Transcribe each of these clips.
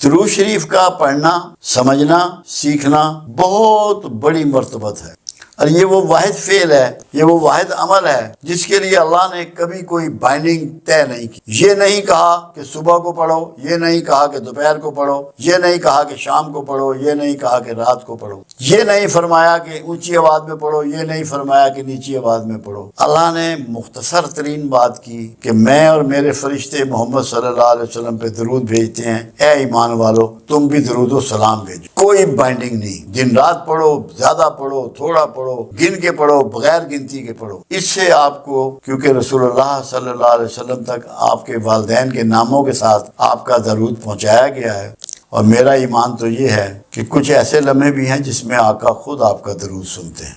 درود شریف کا پڑھنا، سمجھنا، سیکھنا بہت بڑی مرتبت ہے، اور یہ وہ واحد فعل ہے، یہ وہ واحد عمل ہے جس کے لیے اللہ نے کبھی کوئی بائنڈنگ طے نہیں کی۔ یہ نہیں کہا کہ صبح کو پڑھو، یہ نہیں کہا کہ دوپہر کو پڑھو، یہ نہیں کہا کہ شام کو پڑھو، یہ نہیں کہا کہ رات کو پڑھو، یہ نہیں فرمایا کہ اونچی آواز میں پڑھو، یہ نہیں فرمایا کہ نیچی آواز میں پڑھو۔ اللہ نے مختصر ترین بات کی کہ میں اور میرے فرشتے محمد صلی اللہ علیہ وسلم پہ درود بھیجتے ہیں، اے ایمان والو تم بھی درود و سلام بھیجو۔ کوئی بائنڈنگ نہیں، دن رات پڑھو، زیادہ پڑھو، تھوڑا پڑھو، گن کے پڑھو، بغیر گنتی کے پڑھو۔ اس سے آپ کو، کیونکہ رسول اللہ صلی اللہ علیہ وسلم تک آپ کے والدین کے ناموں کے ساتھ آپ کا درود پہنچایا گیا ہے، اور میرا ایمان تو یہ ہے کہ کچھ ایسے لمحے بھی ہیں جس میں آقا خود آپ کا درود سنتے ہیں۔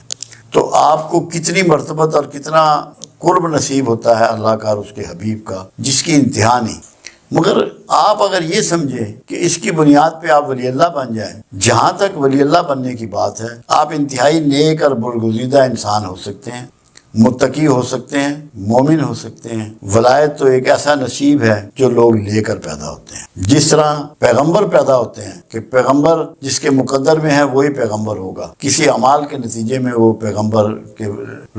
تو آپ کو کتنی مرتبت اور کتنا قرب نصیب ہوتا ہے اللہ کا اور اس کے حبیب کا، جس کی انتہا نہیں۔ مگر آپ اگر یہ سمجھیں کہ اس کی بنیاد پہ آپ ولی اللہ بن جائیں، جہاں تک ولی اللہ بننے کی بات ہے، آپ انتہائی نیک اور برگزیدہ انسان ہو سکتے ہیں، متقی ہو سکتے ہیں، مومن ہو سکتے ہیں۔ ولایت تو ایک ایسا نصیب ہے جو لوگ لے کر پیدا ہوتے ہیں، جس طرح پیغمبر پیدا ہوتے ہیں کہ پیغمبر جس کے مقدر میں ہے وہی پیغمبر ہوگا، کسی اعمال کے نتیجے میں وہ پیغمبر کے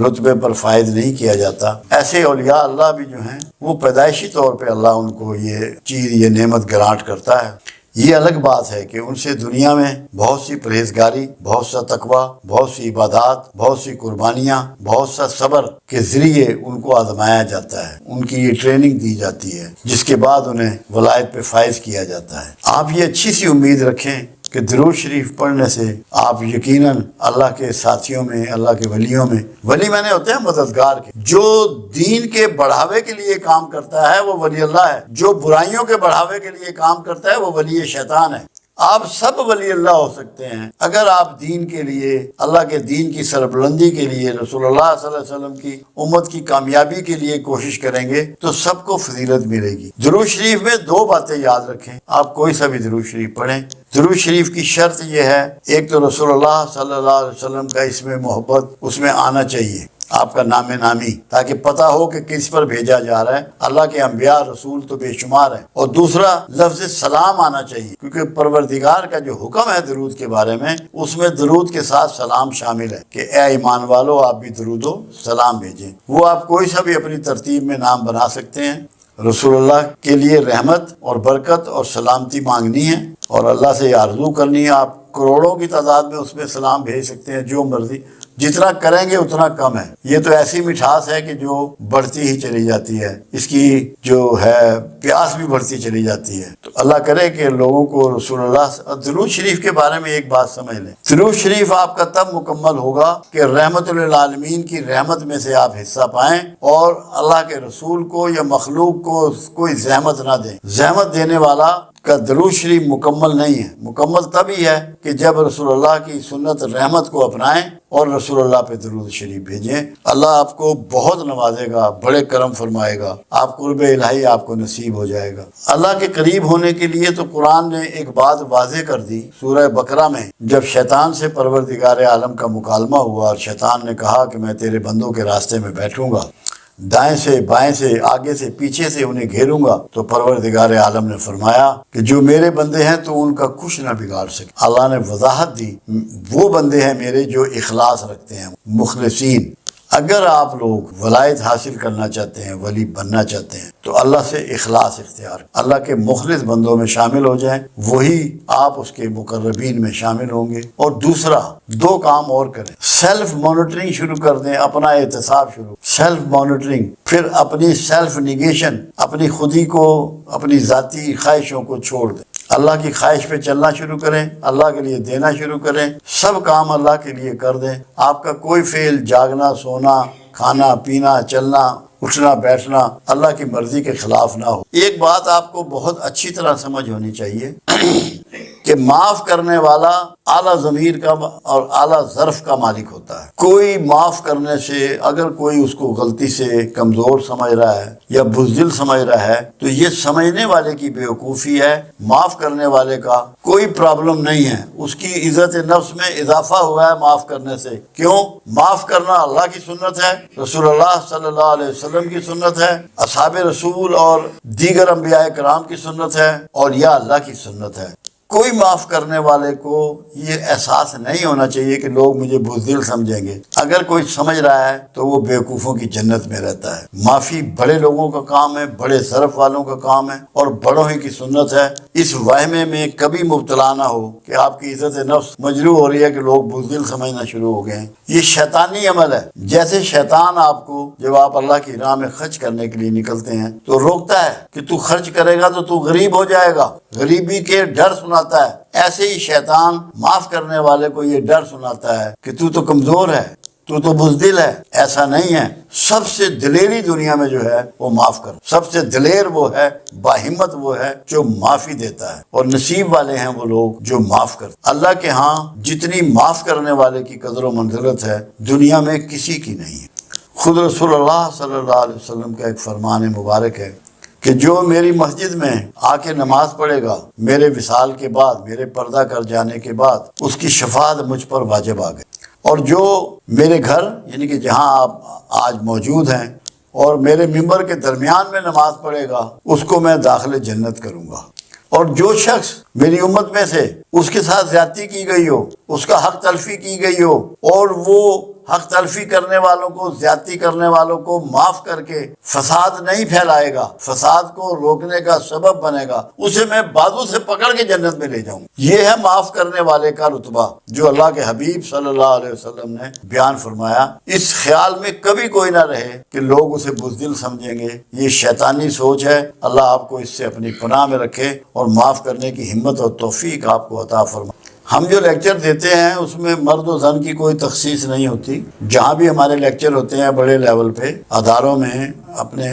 رتبے پر فائز نہیں کیا جاتا۔ ایسے اولیاء اللہ بھی جو ہیں وہ پیدائشی طور پہ اللہ ان کو یہ چیز، یہ نعمت گرانٹ کرتا ہے۔ یہ الگ بات ہے کہ ان سے دنیا میں بہت سی پرہیزگاری، بہت سا تقوی، بہت سی عبادات، بہت سی قربانیاں، بہت سا صبر کے ذریعے ان کو آزمایا جاتا ہے، ان کی یہ ٹریننگ دی جاتی ہے، جس کے بعد انہیں ولایت پہ فائز کیا جاتا ہے۔ آپ یہ اچھی سی امید رکھیں کہ درود شریف پڑھنے سے آپ یقیناً اللہ کے ساتھیوں میں، اللہ کے ولیوں میں، ولی میں نے ہوتے ہیں مددگار کے، جو دین کے بڑھاوے کے لیے کام کرتا ہے وہ ولی اللہ ہے، جو برائیوں کے بڑھاوے کے لیے کام کرتا ہے وہ ولی شیطان ہے۔ آپ سب ولی اللہ ہو سکتے ہیں اگر آپ دین کے لیے، اللہ کے دین کی سربلندی کے لیے، رسول اللہ صلی اللہ علیہ وسلم کی امت کی کامیابی کے لیے کوشش کریں گے تو سب کو فضیلت ملے گی۔ درود شریف میں دو باتیں یاد رکھیں، آپ کوئی سا بھی درود شریف پڑھیں، درود شریف کی شرط یہ ہے، ایک تو رسول اللہ صلی اللہ علیہ وسلم کا اس میں محبت اس میں آنا چاہیے، آپ کا نام نامی، تاکہ پتہ ہو کہ کس پر بھیجا جا رہا ہے۔ اللہ کے انبیاء رسول تو بے شمار ہیں۔ اور دوسرا لفظ سلام آنا چاہیے، کیونکہ پروردگار کا جو حکم ہے درود کے بارے میں، اس میں درود کے ساتھ سلام شامل ہے کہ اے ایمان والو آپ بھی درود و سلام بھیجیں۔ وہ آپ کوئی سا بھی اپنی ترتیب میں نام بنا سکتے ہیں۔ رسول اللہ کے لیے رحمت اور برکت اور سلامتی مانگنی ہے، اور اللہ سے یہ آرزو کرنی ہے۔ آپ کروڑوں کی تعداد میں اس میں سلام بھیج سکتے ہیں، جو مرضی، جتنا کریں گے اتنا کم ہے۔ یہ تو ایسی مٹھاس ہے کہ جو بڑھتی ہی چلی جاتی ہے، اس کی جو ہے پیاس بھی بڑھتی چلی جاتی ہے۔ تو اللہ کرے کہ لوگوں کو رسول اللہ، درود شریف کے بارے میں ایک بات سمجھ لیں، درود شریف آپ کا تب مکمل ہوگا کہ رحمت للعالمین کی رحمت میں سے آپ حصہ پائیں، اور اللہ کے رسول کو یا مخلوق کو کوئی زحمت نہ دیں۔ زحمت دینے والا کا درود شریف مکمل نہیں ہے۔ مکمل تبھی ہے کہ جب رسول اللہ کی سنت رحمت کو اپنائیں اور رسول اللہ پہ درود شریف بھیجیں۔ اللہ آپ کو بہت نوازے گا، بڑے کرم فرمائے گا، آپ قرب الہی آپ کو نصیب ہو جائے گا۔ اللہ کے قریب ہونے کے لیے تو قرآن نے ایک بات واضح کر دی سورہ بقرہ میں، جب شیطان سے پروردگار عالم کا مکالمہ ہوا اور شیطان نے کہا کہ میں تیرے بندوں کے راستے میں بیٹھوں گا، دائیں سے بائیں سے آگے سے پیچھے سے انہیں گھیروں گا، تو پروردگار عالم نے فرمایا کہ جو میرے بندے ہیں تو ان کا کچھ نہ بگاڑ سکے۔ اللہ نے وضاحت دی، وہ بندے ہیں میرے جو اخلاص رکھتے ہیں، مخلصین۔ اگر آپ لوگ ولایت حاصل کرنا چاہتے ہیں، ولی بننا چاہتے ہیں، تو اللہ سے اخلاص اختیار، اللہ کے مخلص بندوں میں شامل ہو جائیں، وہی آپ اس کے مقربین میں شامل ہوں گے۔ اور دوسرا، دو کام اور کریں، سیلف مانیٹرنگ شروع کر دیں، اپنا احتساب شروع، سیلف مانیٹرنگ، پھر اپنی سیلف نیگیشن، اپنی خودی کو، اپنی ذاتی خواہشوں کو چھوڑ دیں، اللہ کی خواہش پہ چلنا شروع کریں، اللہ کے لیے دینا شروع کریں، سب کام اللہ کے لیے کر دیں۔ آپ کا کوئی فعل، جاگنا، سونا، کھانا پینا، چلنا، اٹھنا بیٹھنا اللہ کی مرضی کے خلاف نہ ہو۔ ایک بات آپ کو بہت اچھی طرح سمجھ ہونی چاہیے کہ معاف کرنے والا اعلیٰ ضمیر کا اور اعلیٰ ظرف کا مالک ہوتا ہے۔ کوئی معاف کرنے سے اگر کوئی اس کو غلطی سے کمزور سمجھ رہا ہے یا بزدل سمجھ رہا ہے تو یہ سمجھنے والے کی بیوقوفی ہے۔ معاف کرنے والے کا کوئی پرابلم نہیں ہے، اس کی عزت نفس میں اضافہ ہوا ہے معاف کرنے سے۔ کیوں؟ معاف کرنا اللہ کی سنت ہے، رسول اللہ صلی اللہ علیہ وسلم کی سنت ہے، اصحاب رسول اور دیگر انبیاء کرام کی سنت ہے، اور یا اللہ کی سنت ہے۔ کوئی معاف کرنے والے کو یہ احساس نہیں ہونا چاہیے کہ لوگ مجھے بزدل سمجھیں گے۔ اگر کوئی سمجھ رہا ہے تو وہ بیوقوفوں کی جنت میں رہتا ہے۔ معافی بڑے لوگوں کا کام ہے، بڑے ظرف والوں کا کام ہے، اور بڑوں ہی کی سنت ہے۔ اس وہمے میں کبھی مبتلا نہ ہو کہ آپ کی عزت نفس مجروح ہو رہی ہے کہ لوگ بزدل سمجھنا شروع ہو گئے ہیں۔ یہ شیطانی عمل ہے۔ جیسے شیطان آپ کو جب آپ اللہ کی راہ میں خرچ کرنے کے لیے نکلتے ہیں تو روکتا ہے کہ تو خرچ کرے گا تو تو غریب ہو جائے گا، غریبی کے ڈر سناتا ہے، ایسے ہی شیطان معاف کرنے والے کو یہ ڈر سناتا ہے کہ تو کمزور ہے، تو بزدل ہے۔ ایسا نہیں ہے۔ سب سے دلیری دنیا میں جو ہے وہ معاف کر، سب سے دلیر وہ ہے، باہمت وہ ہے جو معافی دیتا ہے، اور نصیب والے ہیں وہ لوگ جو معاف کرتے۔ اللہ کے ہاں جتنی معاف کرنے والے کی قدر و منزلت ہے دنیا میں کسی کی نہیں ہے۔ خود رسول اللہ صلی اللہ علیہ وسلم کا ایک فرمان مبارک ہے کہ جو میری مسجد میں آ کے نماز پڑھے گا میرے وصال کے بعد، میرے پردہ کر جانے کے بعد، اس کی شفاعت مجھ پر واجب آ گئی، اور جو میرے گھر یعنی کہ جہاں آپ آج موجود ہیں اور میرے ممبر کے درمیان میں نماز پڑھے گا اس کو میں داخل جنت کروں گا، اور جو شخص میری امت میں سے اس کے ساتھ زیادتی کی گئی ہو، اس کا حق تلفی کی گئی ہو، اور وہ حق تلفی کرنے والوں کو، زیادتی کرنے والوں کو معاف کر کے فساد نہیں پھیلائے گا، فساد کو روکنے کا سبب بنے گا، اسے میں بازو سے پکڑ کے جنت میں لے جاؤں۔ یہ ہے معاف کرنے والے کا رتبہ جو اللہ کے حبیب صلی اللہ علیہ وسلم نے بیان فرمایا۔ اس خیال میں کبھی کوئی نہ رہے کہ لوگ اسے بزدل سمجھیں گے، یہ شیطانی سوچ ہے۔ اللہ آپ کو اس سے اپنی پناہ میں رکھے اور معاف کرنے کی ہمت اور توفیق آپ کو عطا فرمائے۔ ہم جو لیکچر دیتے ہیں اس میں مرد و زن کی کوئی تخصیص نہیں ہوتی۔ جہاں بھی ہمارے لیکچر ہوتے ہیں بڑے لیول پہ اداروں میں، اپنے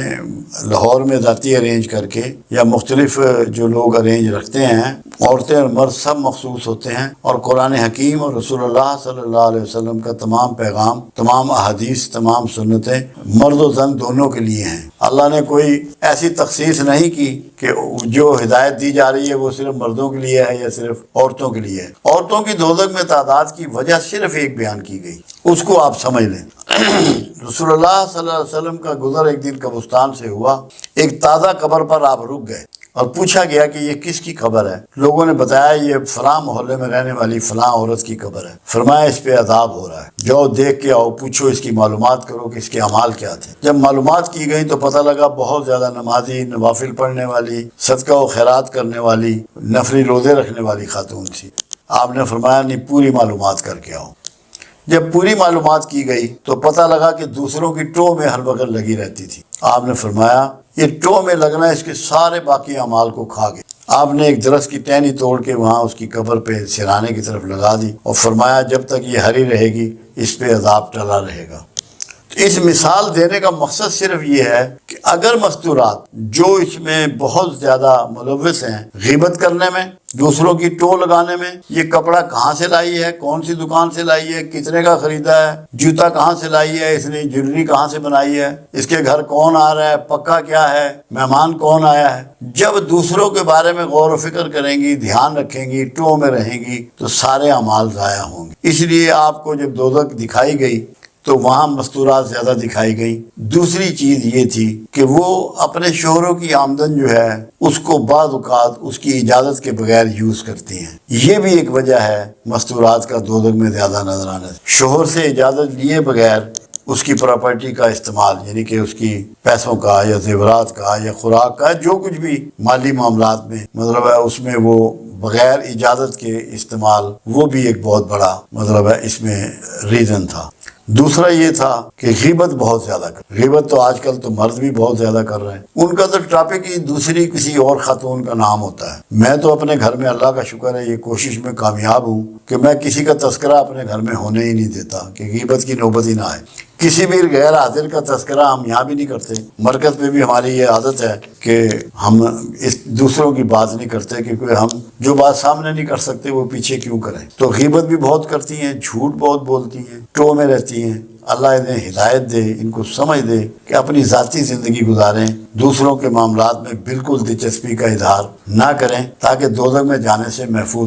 لاہور میں ذاتی ارینج کر کے یا مختلف جو لوگ ارینج رکھتے ہیں، عورتیں اور مرد سب مخصوص ہوتے ہیں، اور قرآن حکیم اور رسول اللہ صلی اللہ علیہ وسلم کا تمام پیغام، تمام احادیث، تمام سنتیں مرد و زن دونوں کے لیے ہیں۔ اللہ نے کوئی ایسی تخصیص نہیں کی کہ جو ہدایت دی جا رہی ہے وہ صرف مردوں کے لیے ہے یا صرف عورتوں کے لیے ہے۔ عورتوں کی دوزخ میں تعداد کی وجہ صرف ایک بیان کی گئی، اس کو آپ سمجھ لیں۔ رسول اللہ صلی اللہ علیہ وسلم کا گزر ایک دن قبرستان سے ہوا، ایک تازہ قبر پر آپ رک گئے اور پوچھا گیا کہ یہ کس کی قبر ہے؟ لوگوں نے بتایا یہ فلاں محلے میں رہنے والی فلاں عورت کی قبر ہے۔ فرمایا اس پہ عذاب ہو رہا ہے، جاؤ دیکھ کے آؤ، پوچھو اس کی معلومات کرو کہ اس کے اعمال کیا تھے۔ جب معلومات کی گئی تو پتہ لگا بہت زیادہ نمازی، نوافل پڑھنے والی، صدقہ و خیرات کرنے والی، نفلی روزے رکھنے والی خاتون تھی۔ آپ نے فرمایا نہیں، پوری معلومات کر کے آؤ۔ جب پوری معلومات کی گئی تو پتہ لگا کہ دوسروں کی ٹو میں ہر وقت لگی رہتی تھی۔ آپ نے فرمایا یہ ٹو میں لگنا اس کے سارے باقی اعمال کو کھا گئے۔ آپ نے ایک درخت کی ٹہنی توڑ کے وہاں اس کی قبر پہ سرانے کی طرف لگا دی اور فرمایا جب تک یہ ہری رہے گی اس پہ عذاب ٹلا رہے گا۔ اس مثال دینے کا مقصد صرف یہ ہے کہ اگر مستورات جو اس میں بہت زیادہ ملوث ہیں، غیبت کرنے میں، دوسروں کی ٹو لگانے میں، یہ کپڑا کہاں سے لائی ہے، کون سی دکان سے لائی ہے، کتنے کا خریدا ہے، جوتا کہاں سے لائی ہے، اس نے جویلری کہاں سے بنائی ہے، اس کے گھر کون آ رہا ہے، پکا کیا ہے، مہمان کون آیا ہے، جب دوسروں کے بارے میں غور و فکر کریں گی، دھیان رکھیں گی، ٹو میں رہیں گی تو سارے اعمال ضائع ہوں گے۔ اس لیے آپ کو جب دوزخ دکھائی گئی تو وہاں مستورات زیادہ دکھائی گئی۔ دوسری چیز یہ تھی کہ وہ اپنے شوہروں کی آمدن جو ہے اس کو بعض اوقات اس کی اجازت کے بغیر یوز کرتی ہیں۔ یہ بھی ایک وجہ ہے مستورات کا دوزخ میں زیادہ نظر آنا۔ شوہر سے اجازت لیے بغیر اس کی پراپرٹی کا استعمال، یعنی کہ اس کی پیسوں کا یا زیورات کا یا خوراک کا، جو کچھ بھی مالی معاملات میں مطلب ہے اس میں وہ بغیر اجازت کے استعمال، وہ بھی ایک بہت بڑا مطلب ہے اس میں ریزن تھا۔ دوسرا یہ تھا کہ غیبت بہت زیادہ غیبت تو آج کل تو مرد بھی بہت زیادہ کر رہے ہیں۔ ان کا تو ٹاپک ہی دوسری کسی اور خاتون کا نام ہوتا ہے۔ میں تو اپنے گھر میں اللہ کا شکر ہے یہ کوشش میں کامیاب ہوں کہ میں کسی کا تذکرہ اپنے گھر میں ہونے ہی نہیں دیتا کہ غیبت کی نوبت ہی نہ آئے۔ کسی بھی غیر حاضر کا تذکرہ ہم یہاں بھی نہیں کرتے. مرکز میں بھی ہماری یہ عادت ہے کہ ہم اس دوسروں کی بات نہیں کرتے، کیونکہ ہم جو بات سامنے نہیں کر سکتے وہ پیچھے کیوں کریں. تو غیبت بھی بہت کرتی ہیں، جھوٹ بہت بولتی ہیں، ٹو میں رہتی ہیں. اللہ انہیں ہدایت دے، ان کو سمجھ دے کہ اپنی ذاتی زندگی گزاریں، دوسروں کے معاملات میں بالکل دلچسپی کا اظہار نہ کریں، تاکہ دوزخ میں جانے سے محفوظ